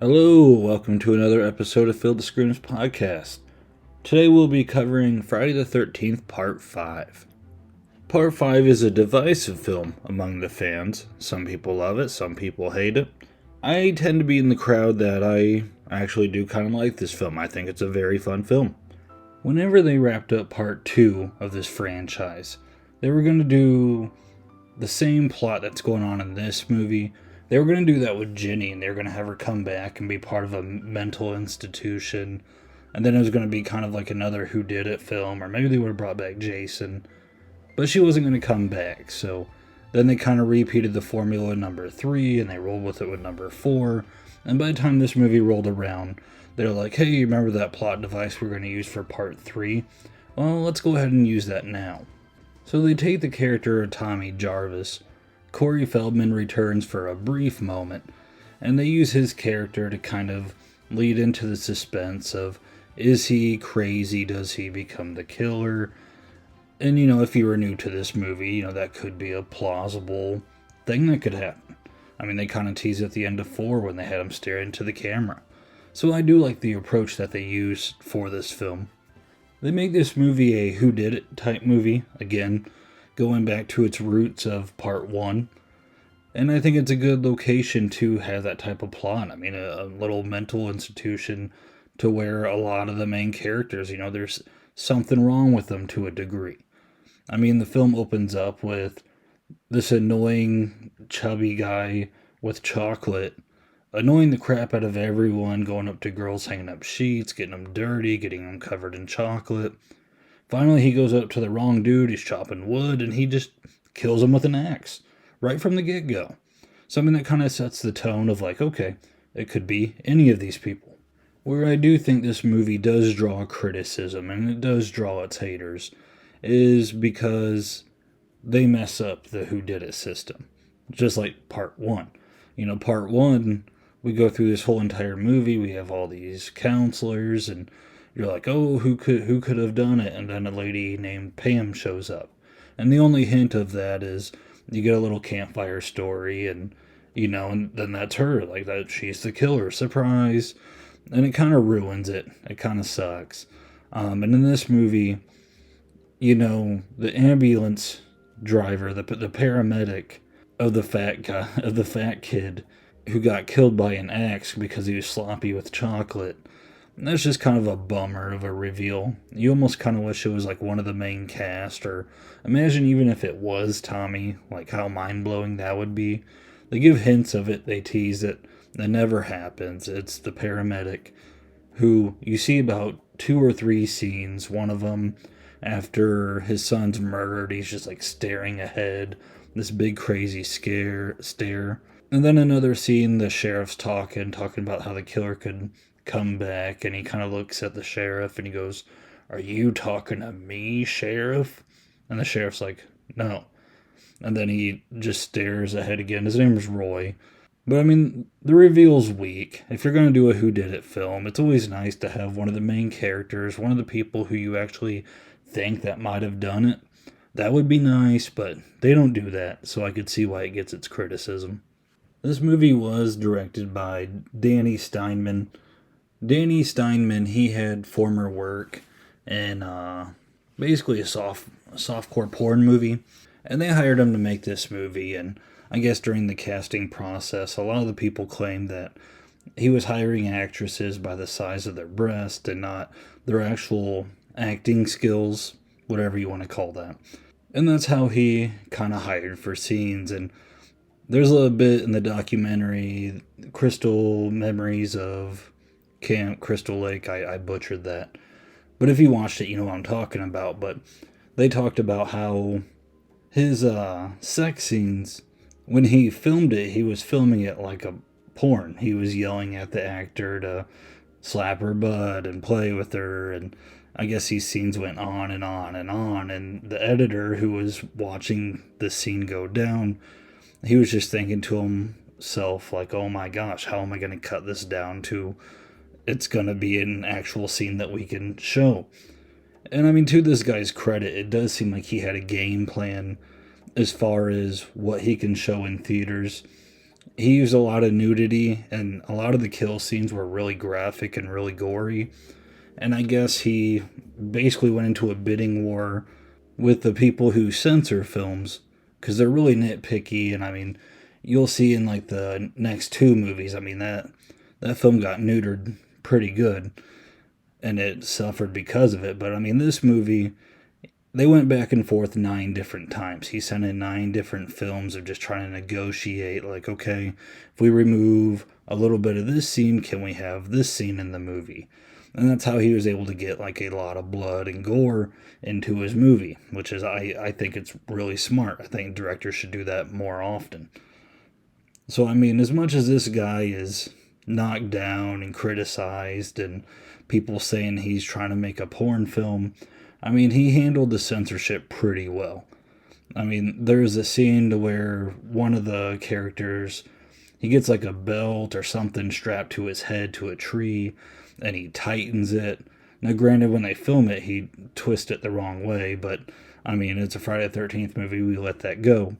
Hello, welcome to another episode of Field the Screams podcast. Today we'll be covering Friday the 13th, Part 5. Part 5 is a divisive film among the fans. Some people love it, some people hate it. I tend to be in the crowd that I actually do kind of like this film. I think it's a very fun film. Whenever they wrapped up Part 2 of this franchise, they were going to do the same plot that's going on in this movie. They were going to do that with Ginny, and they were going to have her come back and be part of a mental institution. And then it was going to be kind of like another whodunit film, or maybe they would have brought back Jason. But she wasn't going to come back, so then they kind of repeated the formula in number 3, and they rolled with it with number 4. And by the time this movie rolled around, they're like, hey, remember that plot device we're going to use for part 3? Well, let's go ahead and use that now. So they take the character of Tommy Jarvis. Corey Feldman returns for a brief moment, and they use his character to kind of lead into the suspense of, is he crazy? Does he become the killer? And, if you were new to this movie, that could be a plausible thing that could happen. I mean, they kind of tease at the end of 4 when they had him stare into the camera. So I do like the approach that they use for this film. They make this movie a whodunit type movie, again, going back to its roots of part 1. And I think it's a good location to have that type of plot. I mean, a little mental institution to where a lot of the main characters, there's something wrong with them to a degree. I mean, the film opens up with this annoying, chubby guy with chocolate annoying the crap out of everyone, going up to girls, hanging up sheets, getting them dirty, getting them covered in chocolate. Finally, he goes up to the wrong dude, he's chopping wood, and he just kills him with an axe, right from the get-go. Something that kind of sets the tone of like, okay, it could be any of these people. Where I do think this movie does draw criticism, and it does draw its haters, is because they mess up the whodunit system. Just like part 1. Part 1, we go through this whole entire movie, we have all these counselors, and you're like, oh, who could have done it? And then a lady named Pam shows up. And the only hint of that is you get a little campfire story, and and then that's her, like that she's the killer, surprise. And it kind of ruins it. It kind of sucks. And in this movie, the ambulance driver, the paramedic of the fat kid who got killed by an axe because he was sloppy with chocolate. And that's just kind of a bummer of a reveal. You almost kind of wish it was like one of the main cast, or imagine even if it was Tommy, like how mind-blowing that would be. They give hints of it, they tease it, that never happens. It's the paramedic who you see about 2 or 3 scenes, one of them after his son's murdered, he's just like staring ahead, this big crazy stare. And then another scene, the sheriff's talking about how the killer could come back, and he kind of looks at the sheriff and he goes, are you talking to me, sheriff? And the sheriff's like, no. And then he just stares ahead again. His name is Roy. But I mean, the reveal's weak. If you're going to do a whodunit film, it's always nice to have one of the main characters, one of the people who you actually think that might have done it. That would be nice, but they don't do that, so I could see why it gets its criticism. This movie was directed by Danny Steinman. Danny Steinman, he had former work in basically a softcore porn movie, and they hired him to make this movie. And I guess during the casting process, a lot of the people claimed that he was hiring actresses by the size of their breast and not their actual acting skills, whatever you want to call that. And that's how he kind of hired for scenes. And there's a bit in the documentary, Crystal Memories of Camp Crystal Lake. I butchered that. But if you watched it, you know what I'm talking about. But they talked about how his sex scenes, when he filmed it, he was filming it like a porn. He was yelling at the actor to slap her butt and play with her. And I guess these scenes went on and on and on. And the editor who was watching the scene go down, he was just thinking to himself, like, oh my gosh, how am I going to cut this down to it's going to be an actual scene that we can show? And I mean, to this guy's credit, it does seem like he had a game plan as far as what he can show in theaters. He used a lot of nudity, and a lot of the kill scenes were really graphic and really gory. And I guess he basically went into a bidding war with the people who censor films because they're really nitpicky. And I mean, you'll see in like the next two movies, I mean, that film got neutered pretty good and it suffered because of it. But I mean, this movie, they went back and forth 9 different times. He sent in 9 different films of just trying to negotiate, like, okay, if we remove a little bit of this scene, can we have this scene in the movie? And that's how he was able to get like a lot of blood and gore into his movie, which is, I think it's really smart. I think directors should do that more often. So, I mean, as much as this guy is knocked down and criticized and people saying he's trying to make a porn film, I mean, he handled the censorship pretty well. I mean, there's a scene to where one of the characters, he gets like a belt or something strapped to his head to a tree, and he tightens it. Now, granted, when they film it, he twists it the wrong way, but I mean, it's a Friday the 13th movie, we let that go.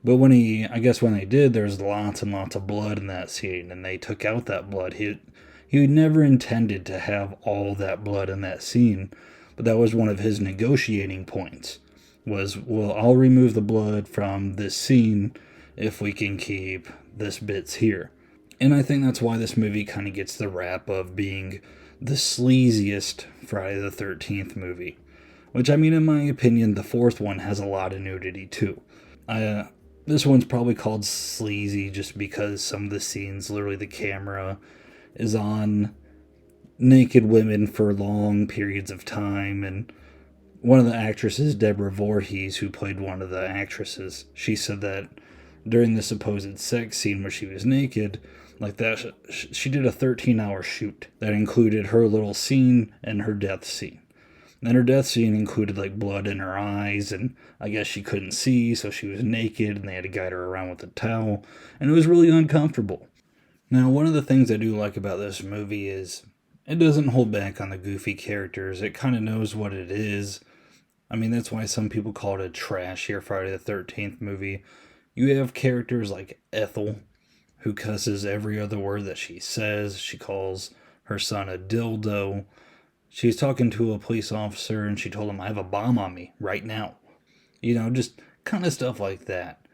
But I guess when they did, there's lots and lots of blood in that scene, and they took out that blood. He never intended to have all that blood in that scene, but that was one of his negotiating points. Was, well, I'll remove the blood from this scene if we can keep this bits here. And I think that's why this movie kind of gets the rap of being the sleaziest Friday the 13th movie. Which, I mean, in my opinion, the fourth one has a lot of nudity too. This one's probably called sleazy just because some of the scenes, literally the camera is on naked women for long periods of time. And one of the actresses, Deborah Voorhees, who played one of the actresses, she said that during the supposed sex scene where she was naked, like that, she did a 13-hour shoot that included her little scene and her death scene. And her death scene included like blood in her eyes, and I guess she couldn't see, so she was naked, and they had to guide her around with a towel, and it was really uncomfortable. Now, one of the things I do like about this movie is it doesn't hold back on the goofy characters. It kind of knows what it is. I mean, that's why some people call it a trashier Friday the 13th movie. You have characters like Ethel, who cusses every other word that she says. She calls her son a dildo. She's talking to a police officer and she told him, I have a bomb on me right now. You know, just kind of stuff like that.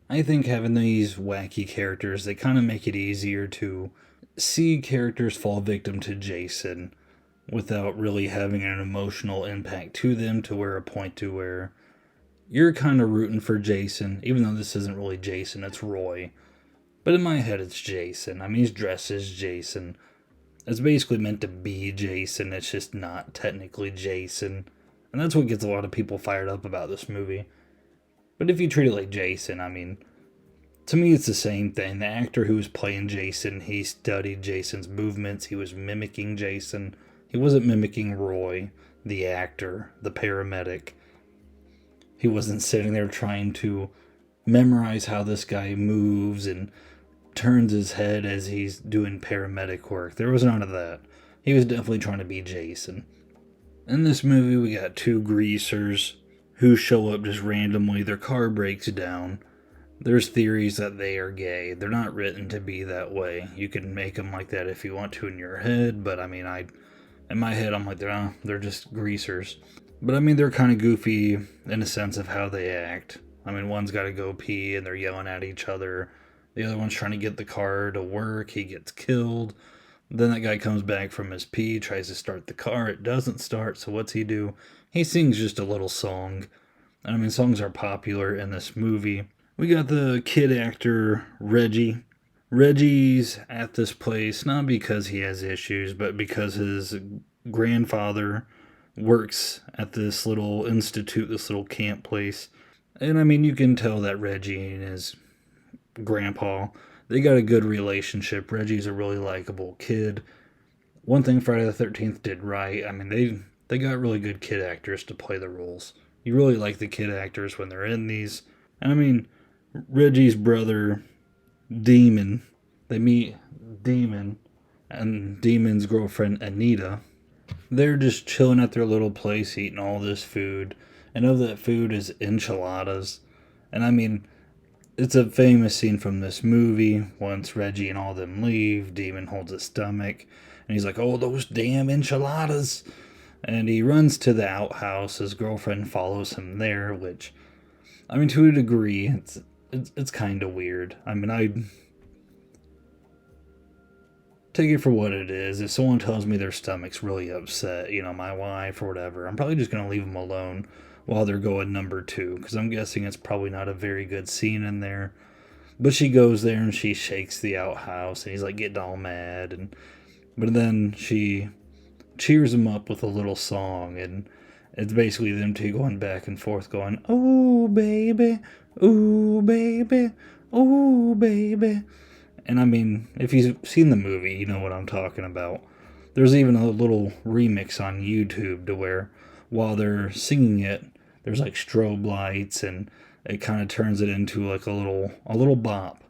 I think having these wacky characters, they kind of make it easier to see characters fall victim to Jason without really having an emotional impact to them, to where a point to where you're kind of rooting for Jason, even though this isn't really Jason, it's Roy. But in my head, it's Jason. I mean, he's dressed as Jason. It's basically meant to be Jason, it's just not technically Jason. And that's what gets a lot of people fired up about this movie. But if you treat it like Jason, I mean, to me it's the same thing. The actor who was playing Jason, he studied Jason's movements, he was mimicking Jason. He wasn't mimicking Roy, the actor, the paramedic. He wasn't sitting there trying to memorize how this guy moves and turns his head as he's doing paramedic work. There was none of that. He was definitely trying to be Jason. In this movie, we got 2 greasers who show up just randomly. Their car breaks down. There's theories that they are gay. They're not written to be that way. You can make them like that if you want to in your head, but I mean, in my head, I'm like, they're just greasers. But I mean, they're kind of goofy in a sense of how they act. I mean, one's got to go pee and they're yelling at each other. The other one's trying to get the car to work. He gets killed. Then that guy comes back from his pee, tries to start the car. It doesn't start, so what's he do? He sings just a little song. I mean, songs are popular in this movie. We got the kid actor, Reggie. Reggie's at this place, not because he has issues, but because his grandfather works at this little institute, this little camp place. And I mean, you can tell that Reggie and his grandpa, they got a good relationship. Reggie's a really likable kid. One thing Friday the 13th did right, I mean, they got really good kid actors to play the roles. You really like the kid actors when they're in these. And I mean, Reggie's brother, Demon, they meet Demon and Demon's girlfriend, Anita. They're just chilling at their little place, eating all this food. And of that food is enchiladas. And I mean, It's a famous scene from this movie. Once Reggie and all them leave, Demon holds his stomach, and he's like, "Oh, those damn enchiladas!" And he runs to the outhouse. His girlfriend follows him there, which, I mean, to a degree, it's kind of weird. I mean, I take it for what it is. If someone tells me their stomach's really upset, my wife or whatever, I'm probably just going to leave them alone while they're going number two, because I'm guessing it's probably not a very good scene in there. But she goes there and she shakes the outhouse, and he's like getting all mad, but then she cheers him up with a little song, and it's basically them two going back and forth, going, "Oh baby, oh baby, oh baby." And I mean, if you've seen the movie, you know what I'm talking about. There's even a little remix on YouTube to where while they're singing it, there's like strobe lights, and it kind of turns it into like a little bop.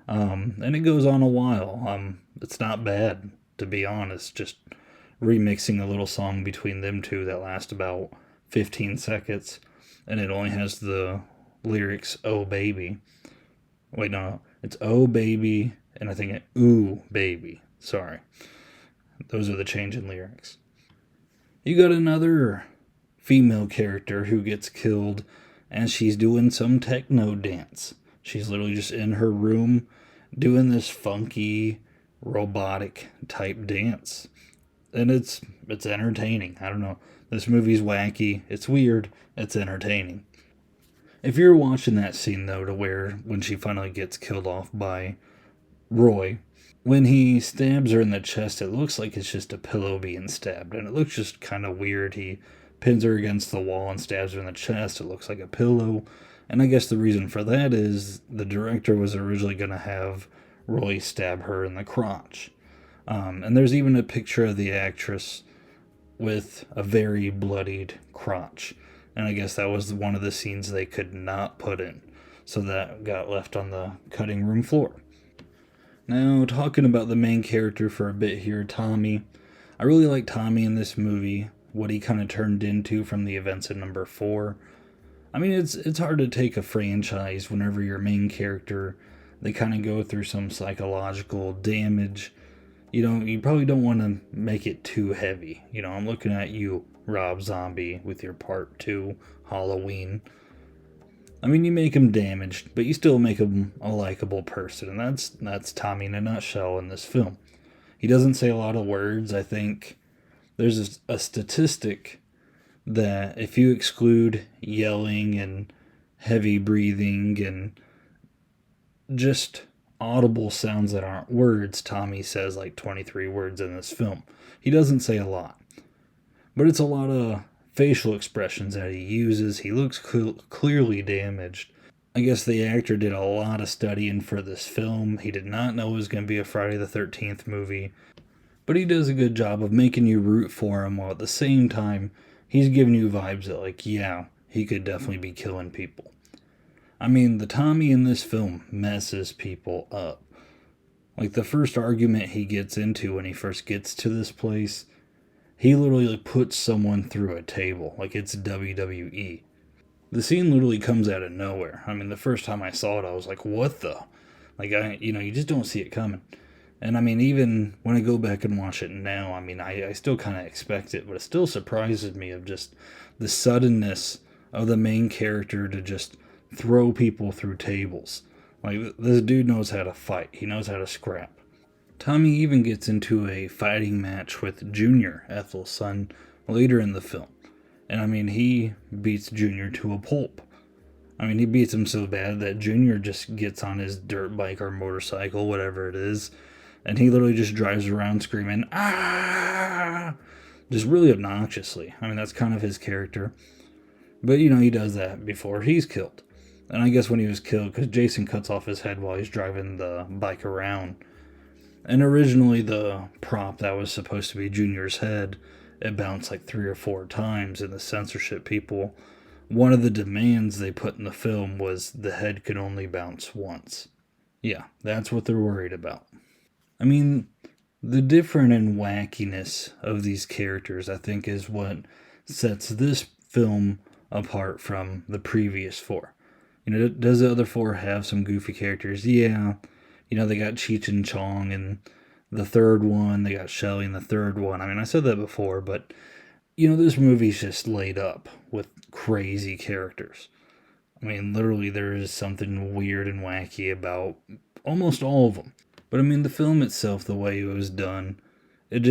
And it goes on a while. It's not bad, to be honest. Just remixing a little song between them two that lasts about 15 seconds, and it only has the lyrics "Oh baby." Wait, no, it's "Oh baby," and I think "Ooh baby." Sorry, those are the change in lyrics. You got another female character who gets killed, and she's doing some techno dance. She's literally just in her room doing this funky robotic type dance. And it's entertaining. I don't know. This movie's wacky. It's weird. It's entertaining. If you're watching that scene though, to where when she finally gets killed off by Roy, when he stabs her in the chest, it looks like it's just a pillow being stabbed, and it looks just kind of weird. He pins her against the wall and stabs her in the chest. It looks like a pillow. And I guess the reason for that is the director was originally going to have Roy stab her in the crotch. And there's even a picture of the actress with a very bloodied crotch. And I guess that was one of the scenes they could not put in. So that got left on the cutting room floor. Now, talking about the main character for a bit here, Tommy. I really like Tommy in this movie, what he kind of turned into from the events of number 4. I mean, it's hard to take a franchise whenever your main character, they kind of go through some psychological damage. You probably don't want to make it too heavy. I'm looking at you, Rob Zombie, with your part 2, Halloween. I mean, you make him damaged, but you still make him a likable person, and that's Tommy in a nutshell in this film. He doesn't say a lot of words. I think there's a statistic that if you exclude yelling and heavy breathing and just audible sounds that aren't words, Tommy says like 23 words in this film. He doesn't say a lot, but it's a lot of facial expressions that he uses. He looks clearly damaged. I guess the actor did a lot of studying for this film. He did not know it was going to be a Friday the 13th movie, but he does a good job of making you root for him, while at the same time he's giving you vibes that, like, yeah, he could definitely be killing people. I mean, the Tommy in this film messes people up. Like, the first argument he gets into when he first gets to this place, he literally puts someone through a table, like it's WWE. The scene literally comes out of nowhere. I mean, the first time I saw it, I was like, what the? Like, you just don't see it coming. And I mean, even when I go back and watch it now, I mean, I still kind of expect it, but it still surprises me of just the suddenness of the main character to just throw people through tables. Like, this dude knows how to fight. He knows how to scrap. Tommy even gets into a fighting match with Junior, Ethel's son, later in the film. And I mean, he beats Junior to a pulp. I mean, he beats him so bad that Junior just gets on his dirt bike or motorcycle, whatever it is, and he literally just drives around screaming, "Ah!" Just really obnoxiously. I mean, that's kind of his character. But, he does that before he's killed. And I guess when he was killed, because Jason cuts off his head while he's driving the bike around. And originally the prop that was supposed to be Junior's head, it bounced like 3 or 4 times, and the censorship people, one of the demands they put in the film was the head could only bounce once. Yeah, that's what they're worried about. I mean, the different and wackiness of these characters, I think, is what sets this film apart from the previous 4. Does the other four have some goofy characters? Yeah. They got Cheech and Chong in the third one. They got Shelly in the third one. I mean, I said that before, but, this movie's just laid up with crazy characters. I mean, literally, there is something weird and wacky about almost all of them. But I mean, the film itself, the way it was done, it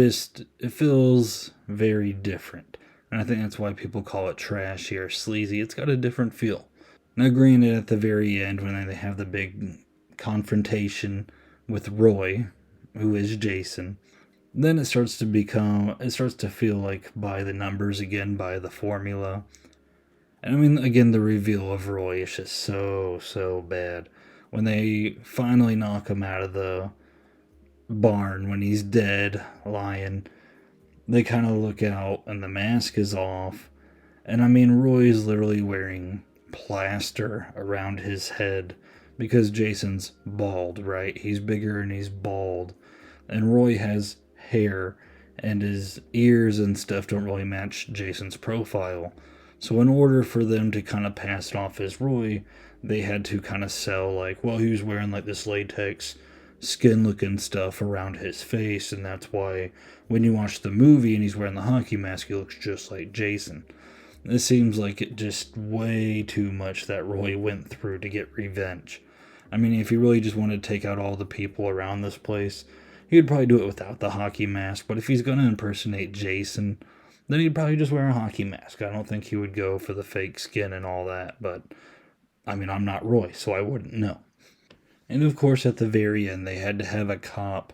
feels very different. And I think that's why people call it trashy or sleazy. It's got a different feel. Now, granted, at the very end, when they have the big confrontation with Roy, who is Jason, then it starts to feel like by the numbers again, by the formula. And I mean, again, the reveal of Roy is just so bad. When they finally knock him out of the barn, when he's dead, lying, they kind of look out and the mask is off. And I mean, Roy's literally wearing plaster around his head because Jason's bald, right? He's bigger and he's bald. And Roy has hair, and his ears and stuff don't really match Jason's profile. So, in order for them to kind of pass it off as Roy, they had to kind of sell, like, well, he was wearing like this latex skin looking stuff around his face, and that's why when you watch the movie and he's wearing the hockey mask, he looks just like Jason. This seems like it just way too much that Roy went through to get revenge. I mean, if he really just wanted to take out all the people around this place, he would probably do it without the hockey mask. But if he's going to impersonate Jason, then he'd probably just wear a hockey mask. I don't think he would go for the fake skin and all that. But, I mean, I'm not Roy, so I wouldn't know. And of course, at the very end, they had to have a cop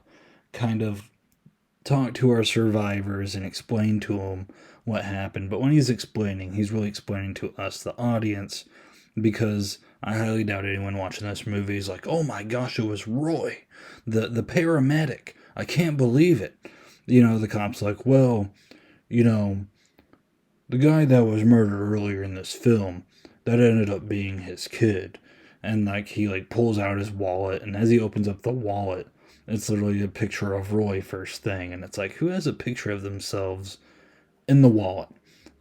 kind of talk to our survivors and explain to them what happened. But when he's explaining, he's really explaining to us, the audience, because I highly doubt anyone watching this movie is like, oh my gosh, it was Roy, the paramedic. I can't believe it. The cop's like, well, the guy that was murdered earlier in this film, that ended up being his kid. And like he like pulls out his wallet, and as he opens up the wallet, it's literally a picture of Roy first thing. And it's like, who has a picture of themselves in the wallet?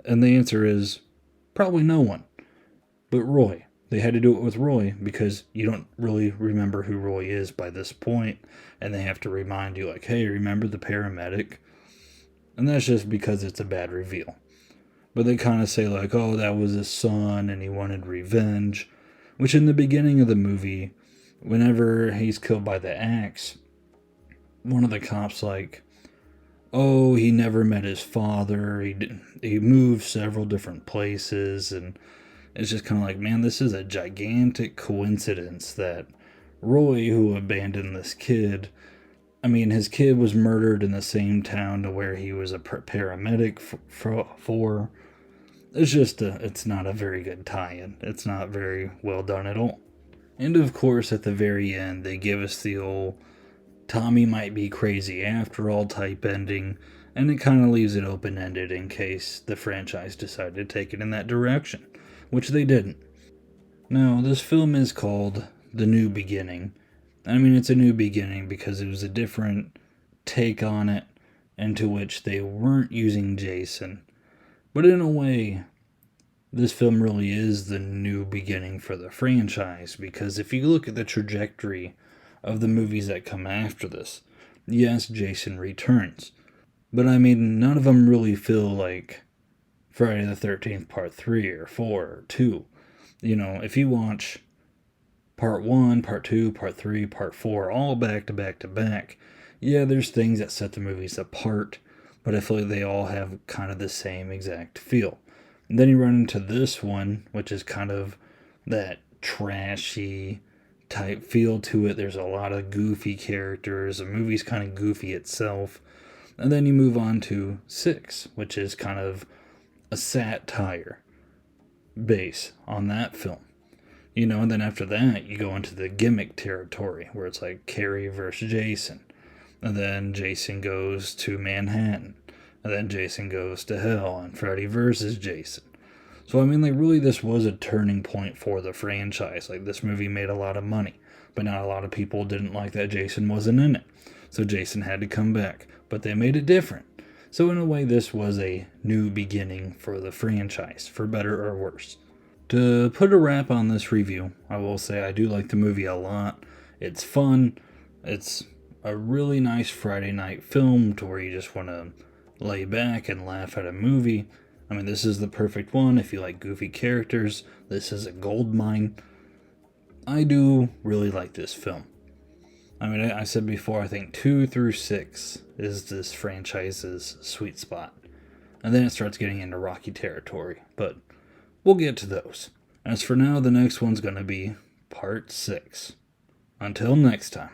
And the answer is probably no one. But Roy. They had to do it with Roy because you don't really remember who Roy is by this point, and they have to remind you, like, hey, remember the paramedic? And that's just because it's a bad reveal. But they kind of say, like, oh, that was his son and he wanted revenge. Which in the beginning of the movie, whenever he's killed by the axe, one of the cops, like, oh, he never met his father. He moved several different places, and it's just kind of like, man, this is a gigantic coincidence that Roy, who abandoned this kid, I mean, his kid was murdered in the same town to where he was a paramedic for. It's not a very good tie-in. It's not very well done at all. And of course, at the very end, they give us the old Tommy might be crazy after all type ending, and it kind of leaves it open-ended in case the franchise decided to take it in that direction, which they didn't. Now, this film is called The New Beginning. I mean, it's a new beginning because it was a different take on it, into which they weren't using Jason. But in a way, this film really is the new beginning for the franchise, because if you look at the trajectory of the movies that come after this, yes, Jason returns. But I mean, none of them really feel like Friday the 13th Part 3 or 4 or 2. If you watch Part 1, Part 2, Part 3, Part 4, all back to back to back, yeah, there's things that set the movies apart, but I feel like they all have kind of the same exact feel. And then you run into this one, which is kind of that trashy type feel to it. There's a lot of goofy characters. The movie's kind of goofy itself. And then you move on to 6, which is kind of a satire base on that film. And then after that, you go into the gimmick territory, where it's like Carrie versus Jason. And then Jason goes to Manhattan. And then Jason goes to hell, and Freddy versus Jason. So, I mean, like, really, this was a turning point for the franchise. Like, this movie made a lot of money, but not a lot of people didn't like that Jason wasn't in it. So Jason had to come back, but they made it different. So, in a way, this was a new beginning for the franchise, for better or worse. To put a wrap on this review, I will say I do like the movie a lot. It's fun. It's a really nice Friday night film to where you just want to lay back and laugh at a movie. I mean, this is the perfect one if you like goofy characters. This is a gold mine. I do really like this film. I mean, I said before, I think 2 through 6 is this franchise's sweet spot. And then it starts getting into rocky territory. But we'll get to those. As for now, the next one's going to be part 6. Until next time.